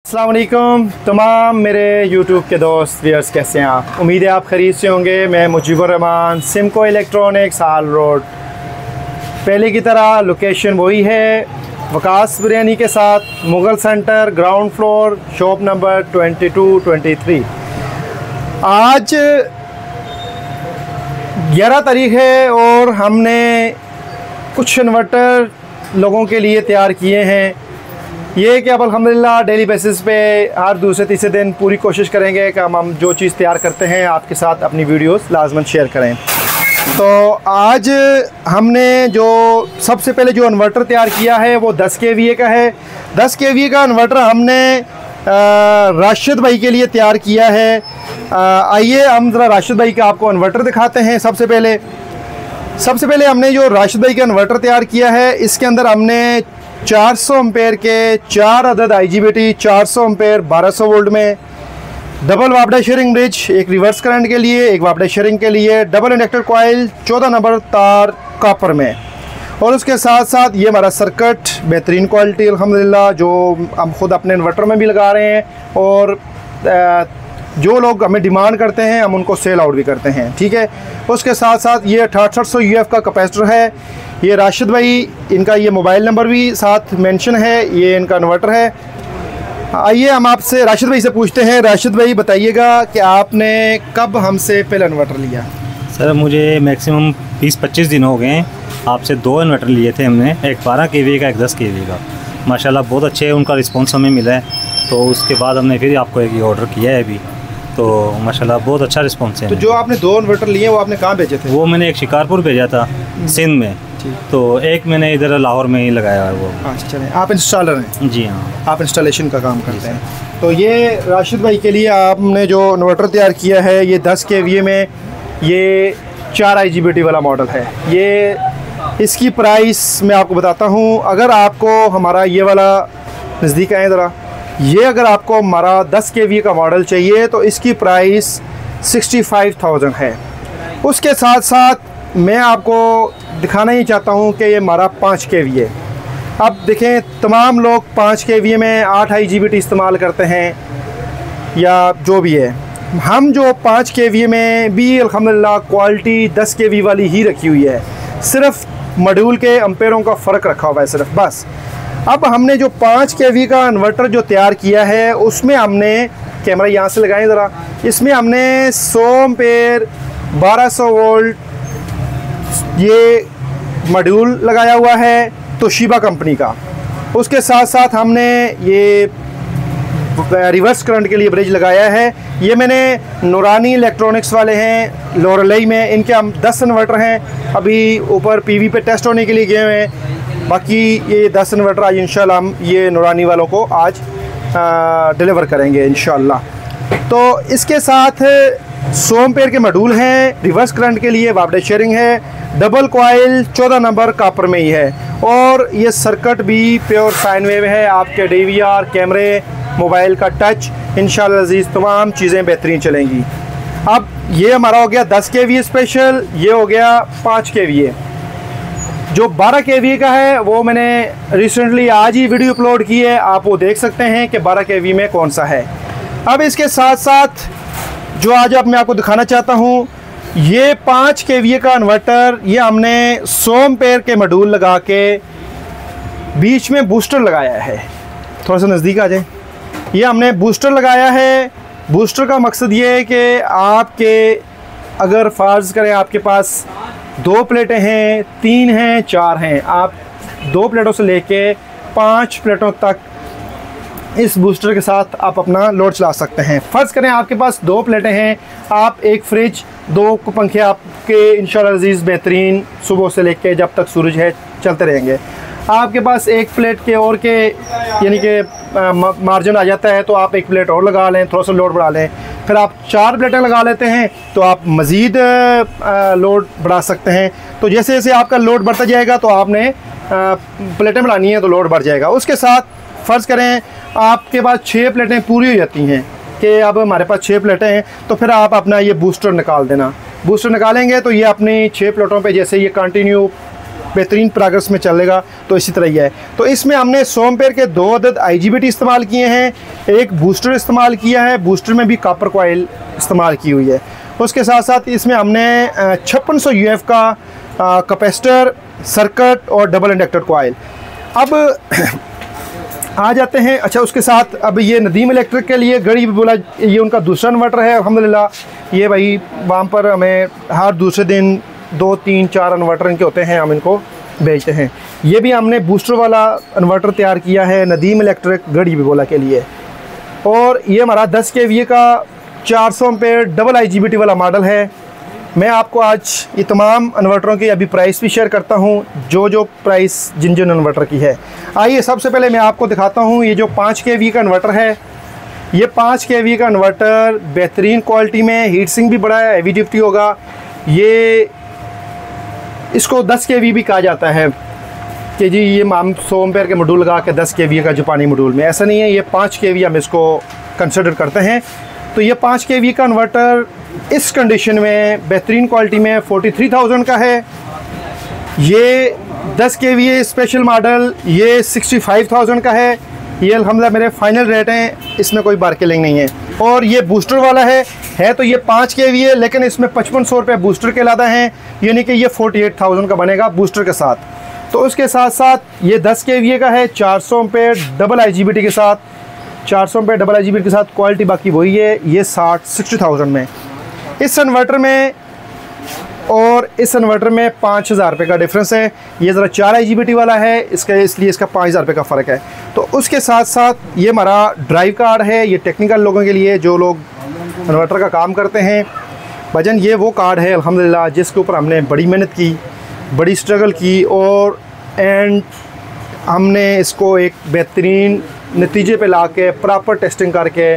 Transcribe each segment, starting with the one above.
अस्सलाम वालेकुम तमाम मेरे YouTube के दोस्त व्यूअर्स, कैसे हैं आप? उम्मीद है आप खरीद से होंगे। मैं मुजीबुर रहमान, सिमको इलेक्ट्रॉनिक्स, हाल रोड। पहले की तरह लोकेशन वही है, वकास बिरयानी के साथ, Mughal centre, ground floor, shop number 22-23। आज 11 तारीख़ है और हमने कुछ इन्वर्टर लोगों के लिए तैयार किए हैं। ये कि अब अल्हम्दुलिल्लाह डेली बेसिस पे हर दूसरे तीसरे दिन पूरी कोशिश करेंगे कि हम जो चीज़ तैयार करते हैं आपके साथ अपनी वीडियोस लाजमन शेयर करें। तो आज हमने जो सबसे पहले जो इन्वर्टर तैयार किया है वो 10 kVA का है। 10 kVA का इन्वर्टर हमने राशिद भाई के लिए तैयार किया है। आइए हम ज़रा राशिद भाई का आपको इन्वर्टर दिखाते हैं। सबसे पहले हमने जो राशिद भाई का इन्वर्टर तैयार किया है, इसके अंदर हमने 400 एम्पेयर के 4 अदद IGBT 400 एम्पेयर 1200 वोल्ट में, डबल वापडा शेयरिंग ब्रिज, एक रिवर्स करंट के लिए, एक वापडा शेयरिंग के लिए, डबल इंडक्टर कॉइल 14 नंबर तार कॉपर में, और उसके साथ साथ ये हमारा सर्किट बेहतरीन क्वालिटी अल्हम्दुलिल्लाह जो हम खुद अपने इन्वर्टर में भी लगा रहे हैं, और जो लोग हमें डिमांड करते हैं हम उनको सेल आउट भी करते हैं। ठीक है, उसके साथ साथ ये 6800 UF का कैपेसिटर है। ये राशिद भाई, इनका ये मोबाइल नंबर भी साथ मेंशन है, ये इनका इन्वर्टर है। आइए हम आपसे राशिद भाई से पूछते हैं। राशिद भाई बताइएगा कि आपने कब हमसे पहला इन्वर्टर लिया? सर मुझे मैक्सिमम 20-25 दिन हो गए हैं। आपसे 2 इन्वर्टर लिए थे हमने, एक 12 kVA का, एक 10 kVA का। माशाल्लाह बहुत अच्छे उनका रिस्पॉन्स हमें मिला है, तो उसके बाद हमने फिर आपको एक ऑर्डर किया है अभी, तो माशाल्लाह बहुत अच्छा रिस्पॉन्स है। तो जो आपने 2 इन्वर्टर लिए वो आपने कहाँ भेजे थे? वो मैंने एक शिकारपुर भेजा था सिंध में, तो एक मैंने इधर लाहौर में ही लगाया है वो। अच्छा चलें, आप इंस्टॉलर हैं? जी हाँ, आप इंस्टॉलेशन का काम करते हैं। तो ये राशिद भाई के लिए आपने जो इन्वर्टर तैयार किया है, ये 10 kVA में, ये 4 IGBT वाला मॉडल है। ये इसकी प्राइस मैं आपको बताता हूँ। अगर आपको हमारा ये वाला नज़दीक आए ज़रा, ये अगर आपको हमारा 10 kVA का मॉडल चाहिए तो इसकी प्राइस 65,000 है। उसके साथ साथ मैं आपको दिखाना ही चाहता हूँ कि ये हमारा 5 kVA। अब देखें, तमाम लोग 5 kVA में 8 IGBT इस्तेमाल करते हैं या जो भी है। हम जो 5 kVA में भी अल्हम्दुलिल्लाह क्वालिटी 10 kVA वाली ही रखी हुई है, सिर्फ मॉड्यूल के एम्पेयरों का फ़र्क रखा हुआ है सिर्फ, बस। अब हमने जो 5 kVA का इन्वर्टर जो तैयार किया है, उसमें हमने, कैमरा यहाँ से लगाएं ज़रा, इसमें हमने 100 एम्पेयर 1200 वोल्ट ये मॉड्यूल लगाया हुआ है तोशिबा कंपनी का। उसके साथ साथ हमने ये रिवर्स करंट के लिए ब्रिज लगाया है। ये मैंने नूरानी इलेक्ट्रॉनिक्स वाले हैं लोरलई में, इनके हम 10 इन्वर्टर हैं, अभी ऊपर PV पे टेस्ट होने के लिए गए हुए हैं। बाकी ये 10 इन्वर्टर आज इंशाल्लाह हम ये नूरानी वालों को आज डिलीवर करेंगे इंशाल्लाह। तो इसके साथ 100 एम्पेयर के मॉड्यूल हैं, रिवर्स करंट के लिए वापडा शेयरिंग है, डबल कॉइल 14 नंबर कॉपर में ही है, और ये सर्किट भी प्योर साइन वेव है। आपके DVR, कैमरे, मोबाइल का टच, इंशाल्लाह अज़ीज़ तमाम चीज़ें बेहतरीन चलेंगी। अब ये हमारा हो गया 10 kVA स्पेशल, ये हो गया 5 kVA। जो 12 kVA का है वो मैंने रिसेंटली आज ही वीडियो अपलोड की है, आप वो देख सकते हैं कि 12 kVA में कौन सा है। अब इसके साथ साथ जो आज अब मैं आपको दिखाना चाहता हूँ, ये 5 kVA का इन्वर्टर, ये हमने 100 एम्पेयर के मॉड्यूल लगा के बीच में बूस्टर लगाया है। थोड़ा सा नज़दीक आ जाए। ये हमने बूस्टर लगाया है। बूस्टर का मकसद ये है कि आपके, अगर फ़र्ज़ करें आपके पास 2 प्लेटें हैं, 3 हैं, 4 हैं, आप 2 प्लेटों से लेके 5 प्लेटों तक इस बूस्टर के साथ आप अपना लोड चला सकते हैं। फ़र्ज़ करें आपके पास 2 प्लेटें हैं, आप एक फ्रिज, 2 पंखे आपके इंशाल्लाह अज़ीज़ बेहतरीन सुबह से लेके जब तक सूरज है चलते रहेंगे। आपके पास एक प्लेट के और के यानी कि मार्जिन आ जाता है, तो आप एक प्लेट और लगा लें, थोड़ा सा लोड बढ़ा लें। फिर आप 4 प्लेटें लगा लेते हैं तो आप मज़ीद लोड बढ़ा सकते हैं। तो जैसे जैसे आपका लोड बढ़ता जाएगा तो आपने प्लेटें बढ़ानी है तो लोड बढ़ जाएगा। उसके साथ फ़र्ज़ करें आपके पास 6 प्लेटें पूरी हो जाती हैं कि अब हमारे पास 6 प्लेटें हैं, तो फिर आप अपना ये बूस्टर निकाल देना। बूस्टर निकालेंगे तो ये अपनी 6 प्लेटों पे जैसे ये कंटिन्यू बेहतरीन प्रोग्रेस में चलेगा। तो इसी तरह ही है। तो इसमें हमने 100 एम्पेयर के 2 अदद IGBT इस्तेमाल किए हैं, एक बूस्टर इस्तेमाल किया है, बूस्टर में भी कॉपर कॉइल इस्तेमाल की हुई है। उसके साथ साथ इसमें हमने 5600 UF का कैपेसिटर, सर्किट और डबल इंडक्टर कॉइल। अब आ जाते हैं, अच्छा उसके साथ अब ये नदीम इलेक्ट्रिक के लिए गड़ी बोला, ये उनका दूसरा इन्वर्टर है अल्हम्दुलिल्लाह। ये भाई वहाँ पर हमें हर दूसरे दिन 2, 3, 4 इन्वर्टर इनके होते हैं, हम इनको बेचते हैं। ये भी हमने बूस्टर वाला इन्वर्टर तैयार किया है नदीम इलेक्ट्रिक गड़ी बोला के लिए। और ये हमारा 10 kVA का 400 एम्पेयर डबल IGBT वाला मॉडल है। मैं आपको आज ये तमाम इन्वर्टरों की अभी प्राइस भी शेयर करता हूँ, जो प्राइस जिन इन्वर्टर की है। आइए सबसे पहले मैं आपको दिखाता हूँ ये जो 5 kVA का इन्वर्टर है। ये 5 kVA का इन्वर्टर बेहतरीन क्वालिटी में, हीट सिंक भी बड़ा है, हेवी ड्यूटी होगा। ये इसको 10 kVA भी कहा जाता है कि जी ये हम 100 एम्पेयर के मॉड्यूल लगा के 10 kVA का जापानी मॉड्यूल में, ऐसा नहीं है। ये 5 kVA हम इसको कंसिडर करते हैं। तो ये 5 kVA का इन्वर्टर इस कंडीशन में बेहतरीन क्वालिटी में 43,000 का है। ये 10 kVA स्पेशल मॉडल ये 65,000 का है। ये अल्हम्दुलिल्लाह मेरे फाइनल रेट हैं, इसमें कोई बार्गेनिंग नहीं है। और ये बूस्टर वाला है तो ये 5 kVA, लेकिन इसमें 5500 रुपये बूस्टर के लादा हैं, यानी कि ये 48,000 का बनेगा बूस्टर के साथ। तो उसके साथ साथ ये 10 kVA का है 400 एम्पेयर डबल IGBT के साथ, 400 एम्पेयर डबल IGBT के साथ, क्वालिटी बाकी वही है। ये 60,000 में। इस इन्वर्टर में और इस इन्वर्टर में 5,000 रुपये का डिफरेंस है। ये ज़रा 4 IGBT वाला है, इसलिए इसका 5,000 रुपये का फ़र्क है। तो उसके साथ साथ ये हमारा ड्राइव कार्ड है, ये टेक्निकल लोगों के लिए जो लोग इन्वर्टर का काम करते हैं। भजन ये वो कार्ड है अल्हम्दुलिल्लाह जिसके ऊपर हमने बड़ी मेहनत की, बड़ी स्ट्रगल की और एंड हमने इसको एक बेहतरीन नतीजे पे ला के प्रॉपर टेस्टिंग करके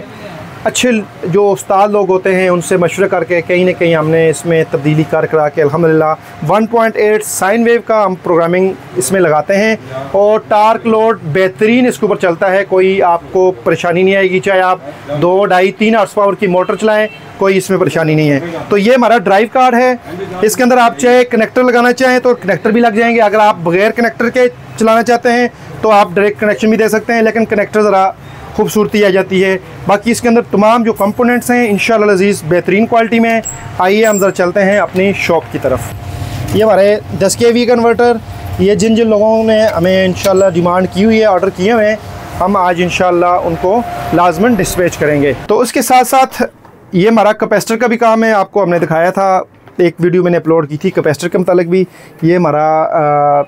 अच्छे जो उस्ताद लोग होते हैं उनसे मशवरे करके कहीं ना कहीं हमने इसमें तब्दीली करा के अल्हम्दुलिल्लाह 1.8 साइन वेव का हम प्रोग्रामिंग इसमें लगाते हैं। और टार्क लोड बेहतरीन इसके ऊपर चलता है, कोई आपको परेशानी नहीं आएगी। चाहे आप 2, 2.5, 3 हॉर्स पावर की मोटर चलाएं, कोई इसमें परेशानी नहीं है। तो ये हमारा ड्राइव कार्ड है। इसके अंदर आप चाहे कनेक्टर लगाना चाहें तो कनेक्टर भी लग जाएंगे। अगर आप बगैर कनेक्टर के चलाना चाहते हैं तो आप डायरेक्ट कनेक्शन भी दे सकते हैं, लेकिन कनेक्टर ज़रा खूबसूरती आ जाती है। बाकी इसके अंदर तमाम जो कंपोनेंट्स हैं इंशाअल्लाह अज़ीज़ बेहतरीन क्वालिटी में। आइए हम ज़रा चलते हैं अपनी शॉप की तरफ। ये हमारे 10 kVA का इन्वर्टर, ये जिन लोगों ने हमें इंशाअल्लाह डिमांड की हुई है, ऑर्डर किए हुए हैं, हम आज इंशाअल्लाह उनको लाजमन डिस्पैच करेंगे। तो उसके साथ साथ ये हमारा कैपेसिटर का भी काम है। आपको हमने दिखाया था, एक वीडियो मैंने अपलोड की थी कैपेसिटर के मतलब भी। ये हमारा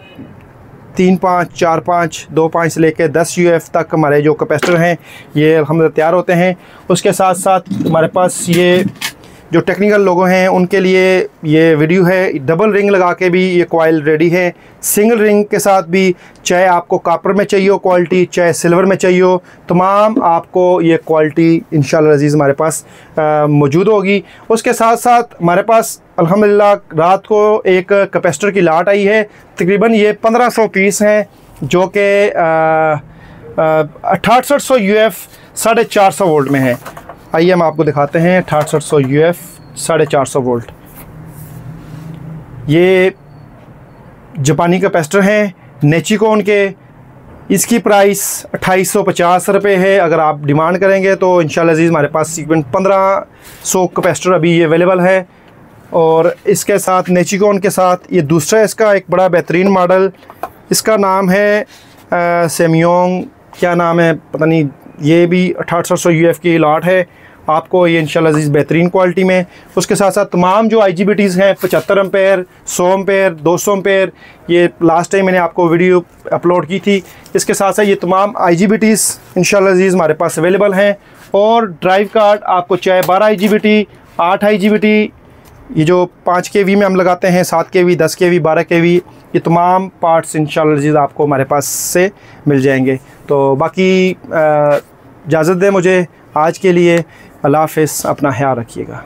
3.5, 4.5, 2.5 से लेकर 10 UF तक हमारे जो कैपेसिटर हैं ये अल्हम्दुलिल्लाह तैयार होते हैं। उसके साथ साथ हमारे पास ये जो टेक्निकल लोगों हैं उनके लिए ये वीडियो है। डबल रिंग लगा के भी ये कॉइल रेडी है, सिंगल रिंग के साथ भी। चाहे आपको कॉपर में चाहिए हो क्वालिटी, चाहे सिल्वर में चाहिए हो, तमाम आपको ये क्वालिटी इंशाअल्लाह अज़ीज़ हमारे पास मौजूद होगी। उसके साथ साथ हमारे पास अल्हम्दुलिल्लाह रात को एक कैपेसिटर की लाट आई है, तकरीबन ये 1500 पीस हैं, जो कि 6800 UF 450 वोल्ट में है। आइए हम आपको दिखाते हैं 6800 UF 450 वोल्ट। ये जापानी कैपेसिटर हैं नेचिकोन के। इसकी प्राइस 2850 रुपये है। अगर आप डिमांड करेंगे तो इंशाअल्लाह अज़ीज़ हमारे पास तकरीबन 1500 कैपेसिटर अभी ये अवेलेबल है। और इसके साथ नेचिकोन के साथ ये दूसरा इसका एक बड़ा बेहतरीन मॉडल, इसका नाम है सेमियोंग, क्या नाम है पता नहीं। ये भी 6800 UF की लॉट है आपको, ये इंशाअल्लाह अज़ीज़ बेहतरीन क्वालिटी में। उसके साथ साथ तमाम जो IGBTs हैं 75 एम्पेयर, 100 एम्पेयर, 200 एम्पेयर, ये लास्ट टाइम मैंने आपको वीडियो अपलोड की थी। इसके साथ साथ ये तमाम IGBTs इंशाअल्लाह अज़ीज़ हमारे पास अवेलेबल हैं। और ड्राइव कार्ड आपको चाहे 12 IGBT, 8 IGBT, ये जो 5 kV में हम लगाते हैं, 7 kV, 10 kV, 12 kV, ये तमाम पार्ट्स इंशाअल्लाह अज़ीज़ आपको हमारे पास से मिल जाएंगे। तो बाकी इजाज़त दें मुझे आज के लिए। अल्लाह हाफ़िज़, अपना ख्याल रखिएगा।